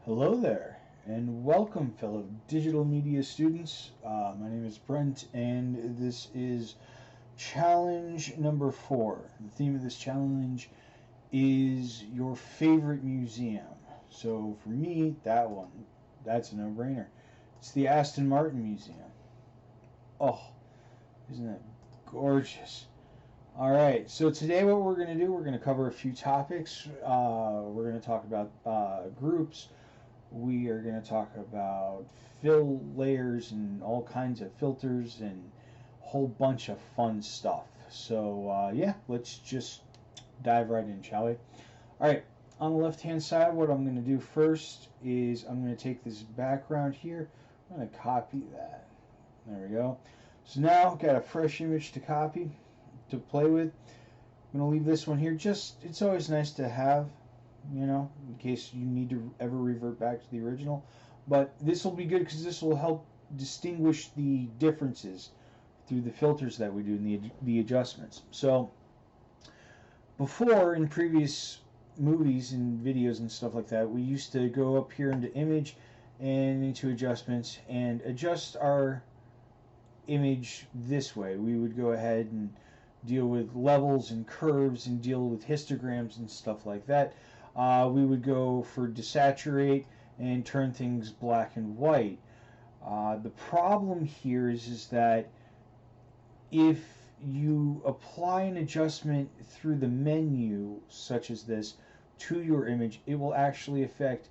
Hello there, and welcome, fellow digital media students. My name is Brent, and this is challenge number 4. The theme of this challenge is your favorite museum. So for me, that's a no-brainer. It's the Aston Martin Museum. Oh, isn't that gorgeous? All right, so today what we're going to do, we're going to cover a few topics. We're going to talk about groups. We are going to talk about fill layers and all kinds of filters and a whole bunch of fun stuff. So, yeah, let's just dive right in, shall we? All right, on the left hand side, what I'm going to do first is I'm going to take this background here. I'm going to copy that. There we go. So now I've got a fresh image to copy, to play with. I'm going to leave this one here. It's always nice to have, in case you need to ever revert back to the original. But this will be good because this will help distinguish the differences through the filters that we do and the adjustments. So before, in previous movies and videos and stuff like that, we used to go up here into image and into adjustments and adjust our image this way. We would go ahead and deal with levels and curves and deal with histograms and stuff like that. We would go for desaturate and turn things black and white. The problem here is that if you apply an adjustment through the menu, such as this, to your image, it will actually affect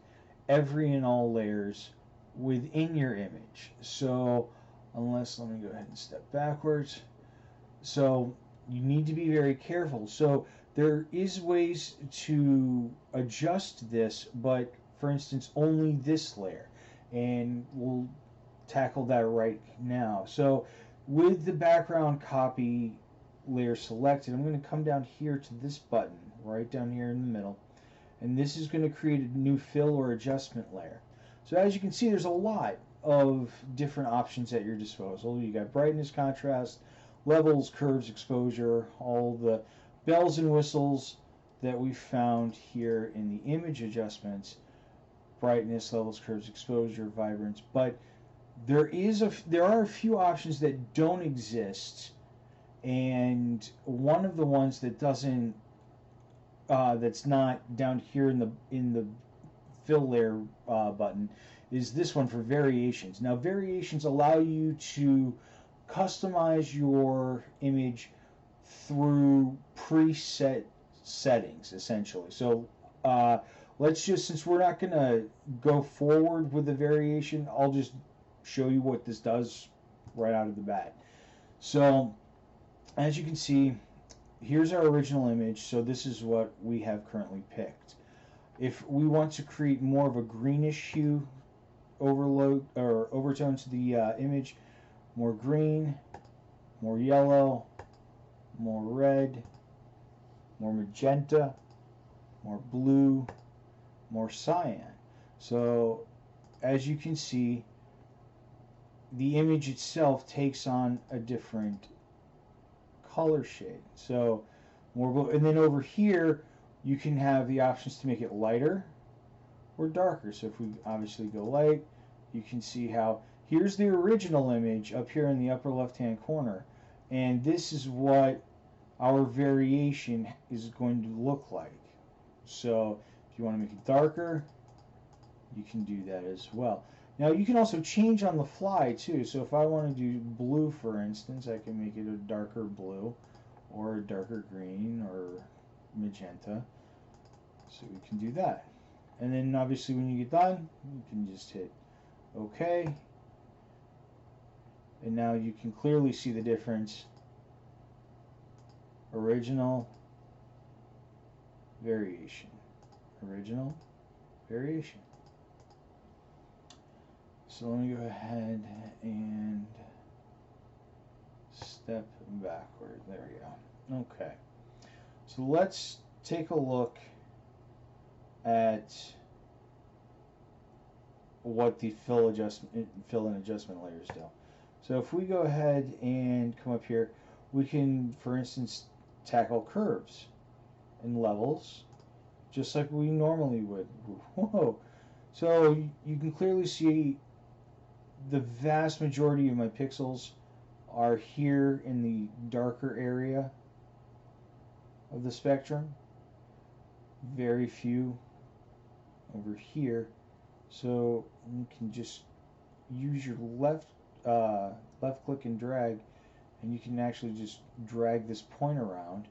every and all layers within your image. So, let me go ahead and step backwards. So, you need to be very careful. So, there is ways to adjust this, but for instance, only this layer. And we'll tackle that right now. So, with the background copy layer selected, I'm going to come down here to this button, right down here in the middle, and this is going to create a new fill or adjustment layer. So as you can see, there's a lot of different options at your disposal. You got brightness, contrast, levels, curves, exposure, all the bells and whistles that we found here in the image adjustments: brightness, levels, curves, exposure, vibrance. But there are a few options that don't exist, and one of the ones that doesn't that's not down here in the fill layer button is this one for variations. Now, variations allow you to customize your image through preset settings, essentially. So let's just, since we're not going to go forward with the variation, I'll just show you what this does right out of the bat. So as you can see, here's our original image. So this is what we have currently picked. If we want to create more of a greenish hue overload or overtone to the image, more green, more yellow, more red, more magenta, more blue, more cyan. So as you can see, the image itself takes on a different color shade. So more, and then over here you can have the options to make it lighter or darker. So if we obviously go light, you can see how here's the original image up here in the upper left hand corner, and this is what our variation is going to look like. So if you want to make it darker, you can do that as well. Now you can also change on the fly too. So if I want to do blue, for instance, I can make it a darker blue or a darker green or magenta. So we can do that. And then obviously when you get done, you can just hit OK. And now you can clearly see the difference. Original, variation. Original, variation. So let me go ahead and step backward. There we go. Okay. So let's take a look at what the fill and adjustment layers do. So if we go ahead and come up here, we can, for instance, tackle curves and levels just like we normally would. Whoa. So you can clearly see the vast majority of my pixels are here in the darker area of the spectrum. Very few over here. So you can just use your left click and drag, and you can actually just drag this point around,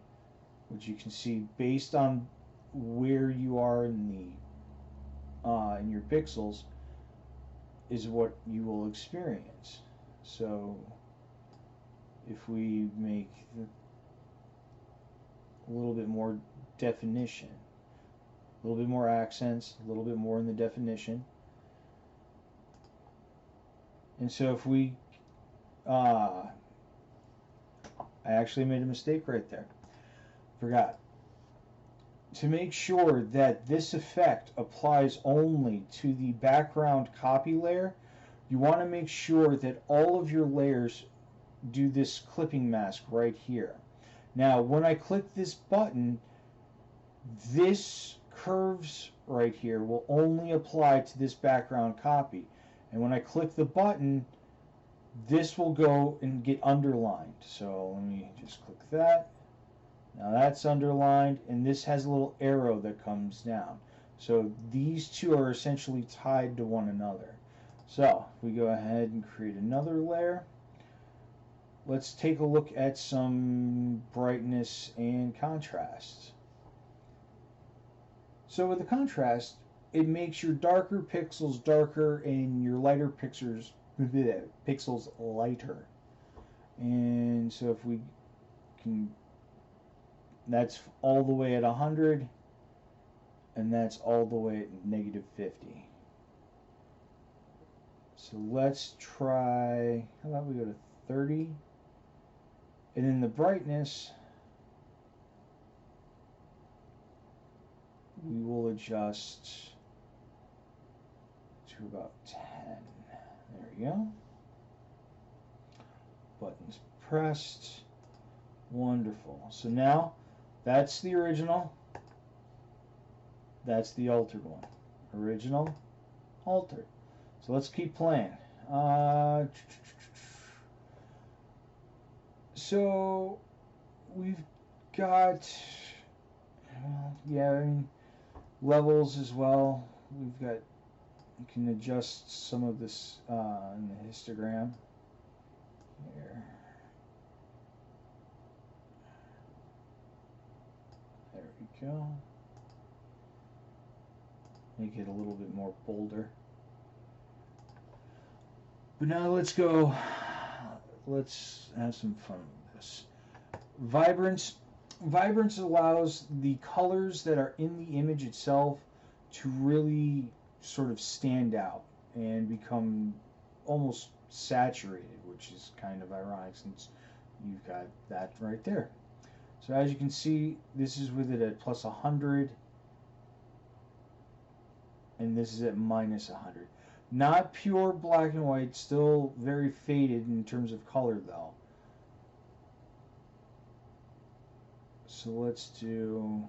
which you can see based on where you are in your pixels is what you will experience. So if we make a little bit more definition, a little bit more accents, a little bit more in the definition. And so if we, I actually made a mistake right there. Forgot. To make sure that this effect applies only to the background copy layer, you want to make sure that all of your layers do this clipping mask right here. Now, when I click this button, this curves right here will only apply to this background copy. And when I click the button, this will go and get underlined. So let me just click that. Now that's underlined, and this has a little arrow that comes down. So these two are essentially tied to one another. So if we go ahead and create another layer, let's take a look at some brightness and contrast. So with the contrast, it makes your darker pixels darker and your lighter pixels lighter. And so if we can, that's all the way at 100, and that's all the way at -50. So let's try, how about we go to 30? And then the brightness, we will adjust to about 10. There we go. Buttons pressed. Wonderful. So now that's the original. That's the altered one. Original, altered. So let's keep playing. So we've got, yeah, I mean, levels as well. We've got, you can adjust some of this in the histogram here. There we go. Make it a little bit more bolder. But now let's go, let's have some fun with this. Vibrance. Vibrance allows the colors that are in the image itself to really sort of stand out and become almost saturated, which is kind of ironic since you've got that right there. So as you can see, this is with it at plus 100, and this is at minus 100. Not pure black and white, still very faded in terms of color though. So let's do,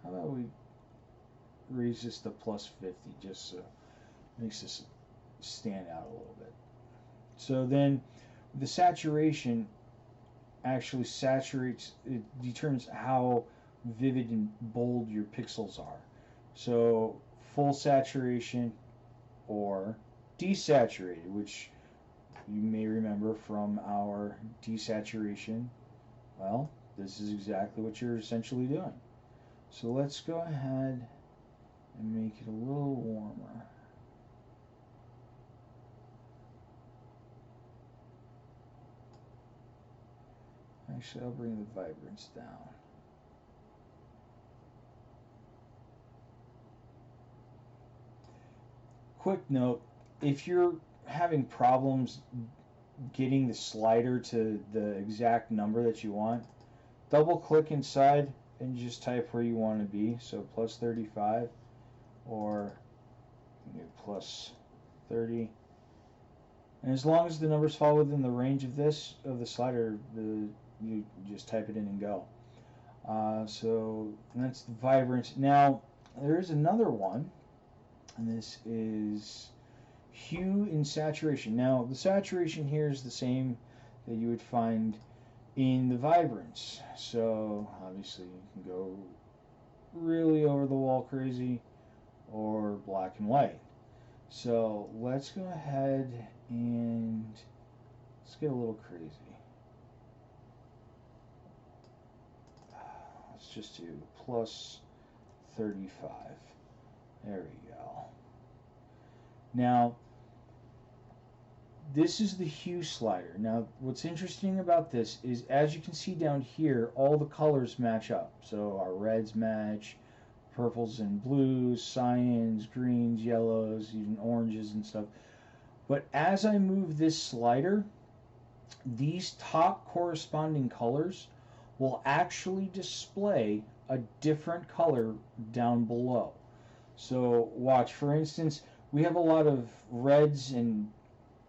how about we raise this to plus 50 just so it makes this stand out a little bit. So then the saturation actually saturates, it determines how vivid and bold your pixels are. So full saturation or desaturated, which you may remember from our desaturation. Well, this is exactly what you're essentially doing. So let's go ahead and make it a little warmer. Actually, I'll bring the vibrance down. Quick note, if you're having problems getting the slider to the exact number that you want, double click inside and just type where you want to be. So plus 35 or plus 30. And as long as the numbers fall within the range of this, of the slider, you just type it in and go. So that's the vibrance. Now, there is another one, and this is hue and saturation. Now, the saturation here is the same that you would find in the vibrance. So, obviously, you can go really over the wall crazy or black and white. So, let's go ahead and let's get a little crazy. Let's just do plus 35. There we go. Now, this is the hue slider. Now, what's interesting about this is, as you can see down here, all the colors match up. So our reds match, purples and blues, cyans, greens, yellows, even oranges and stuff. But as I move this slider, these top corresponding colors will actually display a different color down below. So watch, for instance, we have a lot of reds and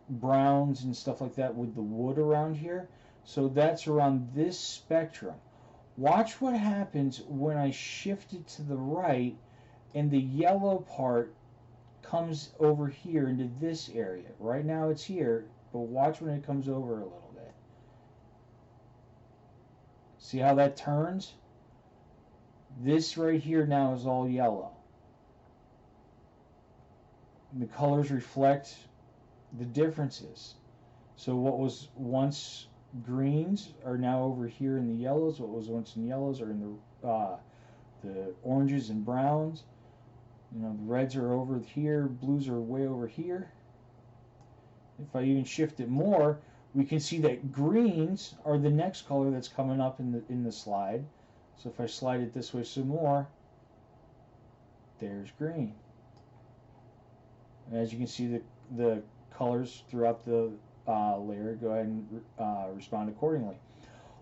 browns and stuff like that with the wood around here. So that's around this spectrum. Watch what happens when I shift it to the right and the yellow part comes over here into this area. Right now it's here, but watch when it comes over a little bit. See how that turns? This right here now is all yellow. The colors reflect the differences. So what was once greens are now over here in the yellows. What was once in yellows are in the oranges and browns. You know, the reds are over here, blues are way over here. If I even shift it more, we can see that greens are the next color that's coming up in the slide. So if I slide it this way some more, there's green. And as you can see, the colors throughout the layer go ahead and respond accordingly.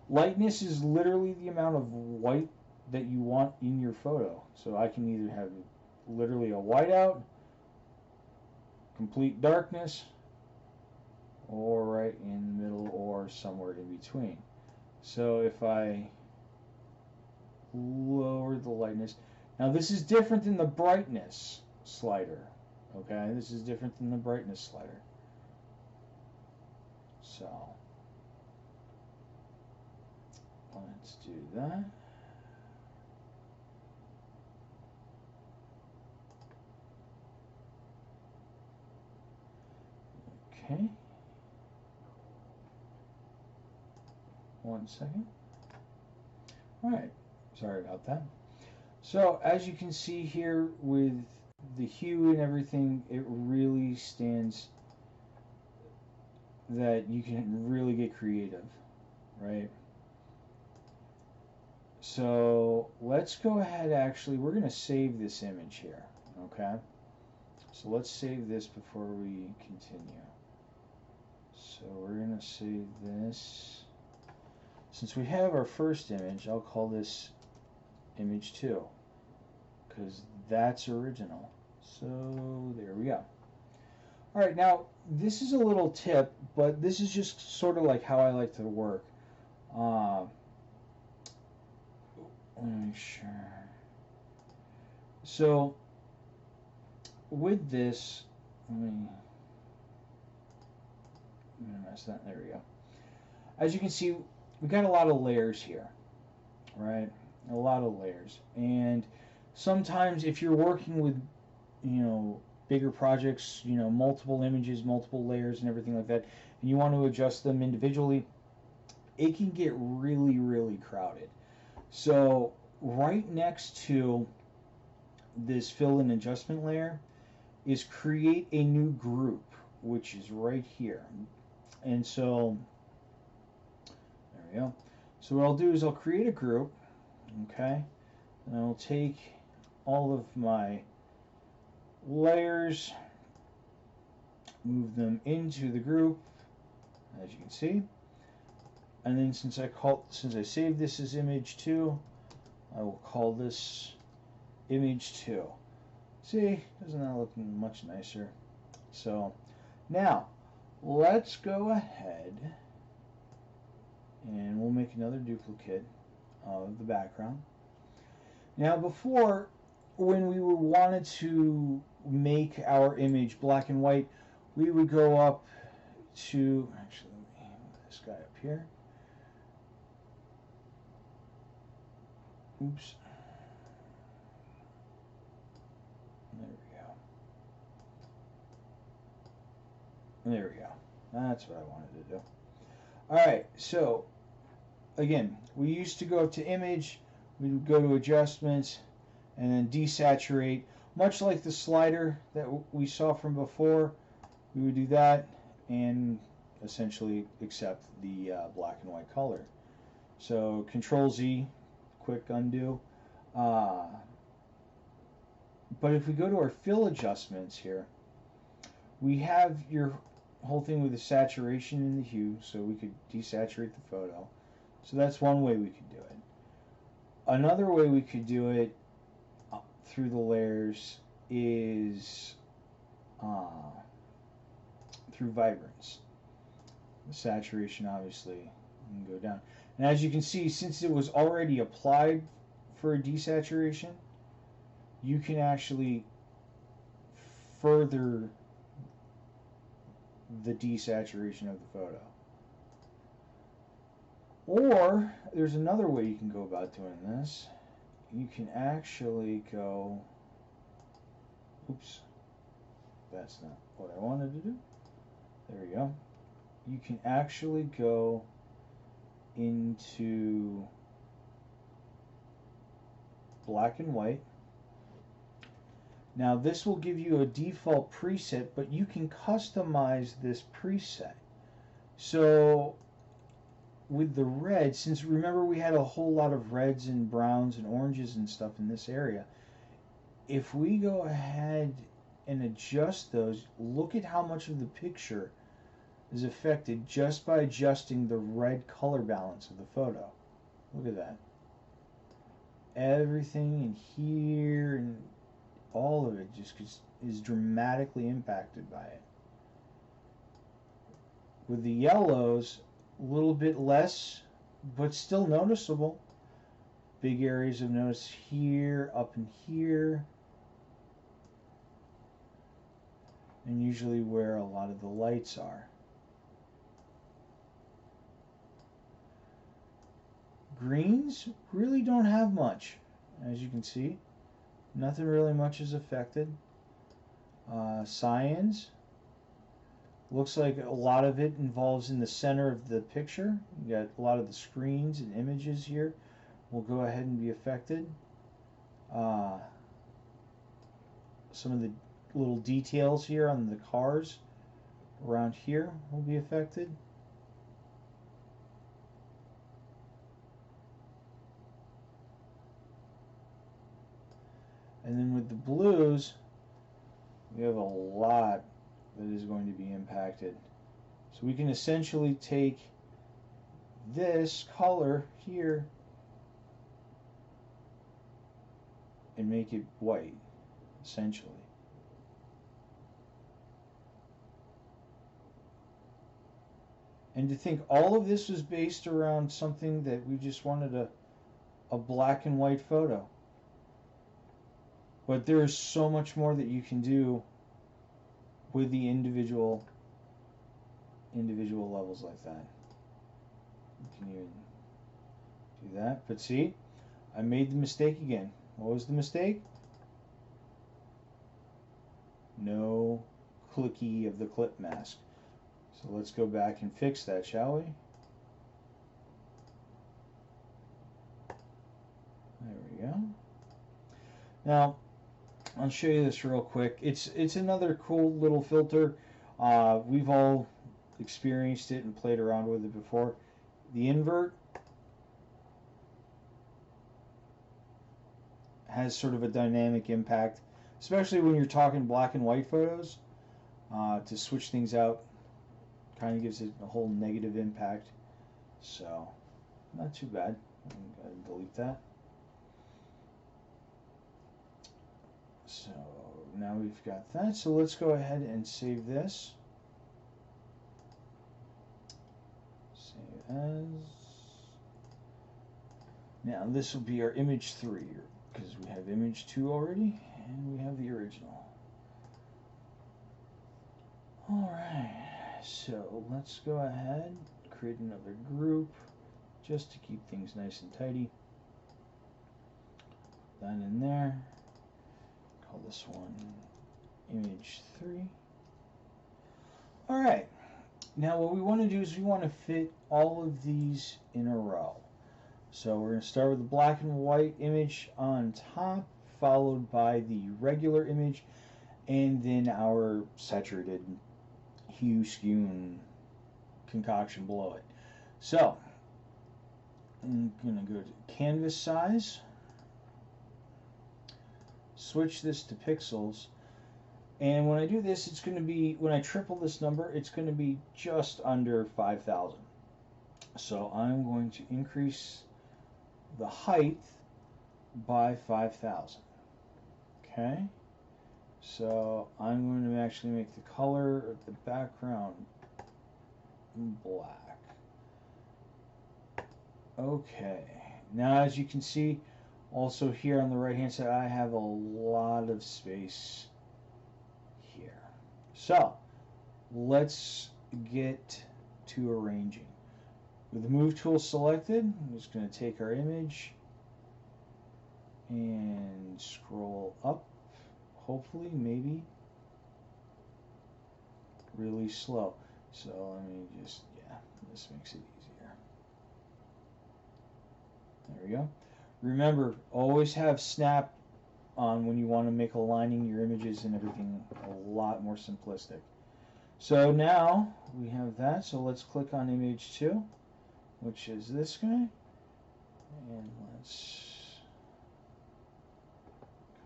Lightness is literally the amount of white that you want in your photo. So I can either have literally a whiteout, complete darkness, or right in the middle, or somewhere in between. So if I lower the lightness, now this is different than the brightness slider. Okay, this is different than the brightness slider. So let's do that. Okay. 1 second. All right. Sorry about that. So as you can see here with the hue and everything, it really stands that you can really get creative, right? So let's go ahead, actually, we're going to save this image here, okay? So let's save this before we continue. So we're going to save this. Since we have our first image, I'll call this image 2, because that's original. So there we go. All right, now this is a little tip, but this is just sort of like how I like to work. Let me make sure. So with this, let me minimize that. There we go. As you can see, we got a lot of layers here, right? A lot of layers. And sometimes if you're working with, you know, bigger projects, you know, multiple images, multiple layers and everything like that, and you want to adjust them individually, it can get really, really crowded. So right next to this fill and adjustment layer is create a new group, which is right here. And so there we go. So what I'll do is I'll create a group, okay, and I'll take all of my layers, move them into the group, as you can see, and then since I saved this as image 2, I will call this image 2. See, doesn't that look much nicer? So now let's go ahead and we'll make another duplicate of the background. Now before, when we wanted to make our image black and white, we would go up to, actually, let me move this guy up here. Oops. There we go. There we go. That's what I wanted to do. Alright, so again, we used to go up to image, we would go to adjustments, and then desaturate. Much like the slider that we saw from before, we would do that and essentially accept the black and white color. So Control Z, quick undo. But if we go to our fill adjustments here, we have your whole thing with the saturation and the hue, so we could desaturate the photo. So that's one way we could do it. Another way we could do it through the layers is through vibrance. The saturation obviously can go down. And as you can see, since it was already applied for a desaturation, you can actually further the desaturation of the photo. Or there's another way you can go about doing this. You can actually go, oops, that's not what I wanted to do. There we go. You can actually go into black and white. Now this will give you a default preset, but you can customize this preset. So with the red, since remember we had a whole lot of reds and browns and oranges and stuff in this area, if we go ahead and adjust those, look at how much of the picture is affected just by adjusting the red color balance of the photo. Look at that. Everything in here and all of it just is dramatically impacted by it. With the yellows, a little bit less, but still noticeable. Big areas of notice here, up in here, and usually where a lot of the lights are. Greens really don't have much, as you can see. Nothing really much is affected. Cyans, looks like a lot of it involves in the center of the picture. You got a lot of the screens and images here will go ahead and be affected. Some of the little details here on the cars around here will be affected. And then with the blues, we have a lot that is going to be impacted. So we can essentially take this color here and make it white, essentially. And to think all of this was based around something that we just wanted a black and white photo. But there is so much more that you can do with the individual levels like that. You can even do that. But see, I made the mistake again. What was the mistake? No clicky of the clip mask. So let's go back and fix that, shall we? There we go. Now, I'll show you this real quick. It's another cool little filter. We've all experienced it and played around with it before. The invert has sort of a dynamic impact, especially when you're talking black and white photos. To switch things out kind of gives it a whole negative impact. So, not too bad. I'm going to delete that. So now we've got that. So let's go ahead and save this. Save as. Now this will be our image 3. because we have image 2 already, and we have the original. Alright, so let's go ahead, create another group, just to keep things nice and tidy. Put that in there. Call this one image 3. Alright, now what we want to do is we want to fit all of these in a row. So we're going to start with the black and white image on top, followed by the regular image, and then our saturated hue, skew, and concoction below it. So I'm going to go to canvas size, switch this to pixels, and when I do this, it's going to be, when I triple this number, it's going to be just under 5,000. So I'm going to increase the height by 5,000. Okay, so I'm going to actually make the color of the background black. Okay, now as you can see, also here on the right hand side, I have a lot of space here. So let's get to arranging. With the move tool selected, I'm just going to take our image and scroll up, hopefully, maybe, really slow. So let me just, yeah, this makes it easier. There we go. Remember, always have snap on when you want to make aligning your images and everything a lot more simplistic. So now we have that, so let's click on image 2, which is this guy, and let's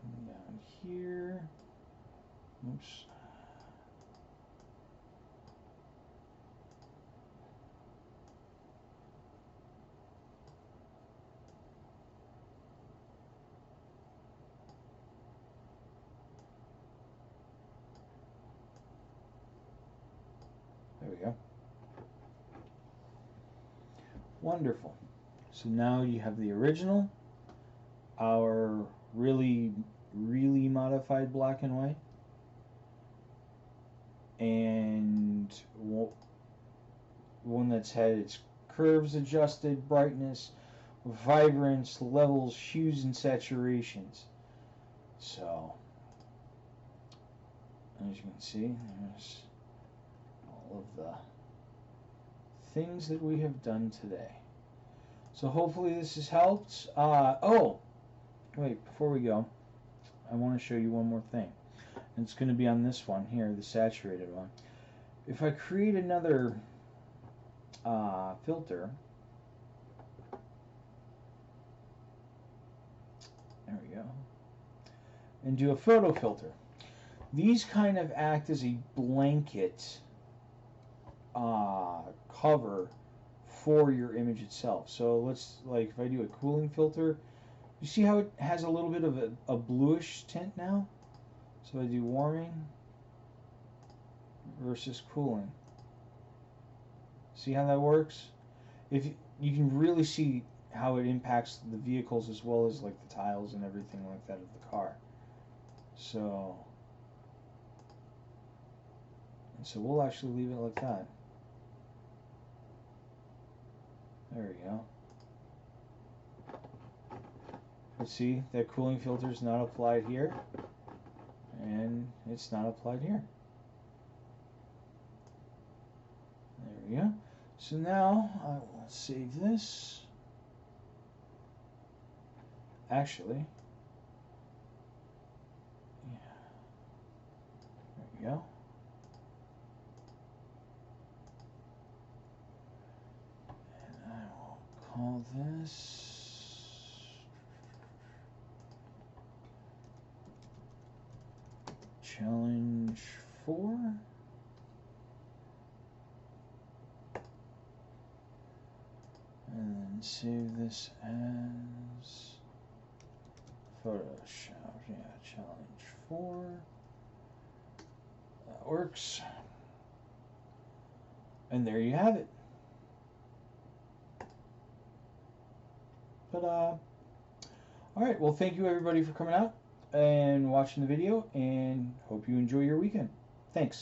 come down here. Oops. There we go. Wonderful. So now you have the original, our really modified black and white, and one that's had its curves adjusted, brightness, vibrance, levels, hues, and saturations. So as you can see, there's all of the things that we have done today. So hopefully this has helped. Oh, wait, before we go, I want to show you one more thing. And it's going to be on this one here, the saturated one. If I create another filter, there we go, and do a photo filter, these kind of act as a blanket cover for your image itself. So let's, like, if I do a cooling filter, you see how it has a little bit of a bluish tint now? So I do warming versus cooling. See how that works? If you can really see how it impacts the vehicles as well as like the tiles and everything like that of the car. So we'll actually leave it like that. There we go. But see, that cooling filter is not applied here, and it's not applied here. There we go. So now I will save this. Actually, yeah. There we go. And I will call this Challenge 4. And then save this as Photoshop. Yeah, Challenge 4. That works. And there you have it. Ta-da! All right. Well, thank you everybody for coming out and watching the video, and hope you enjoy your weekend. Thanks.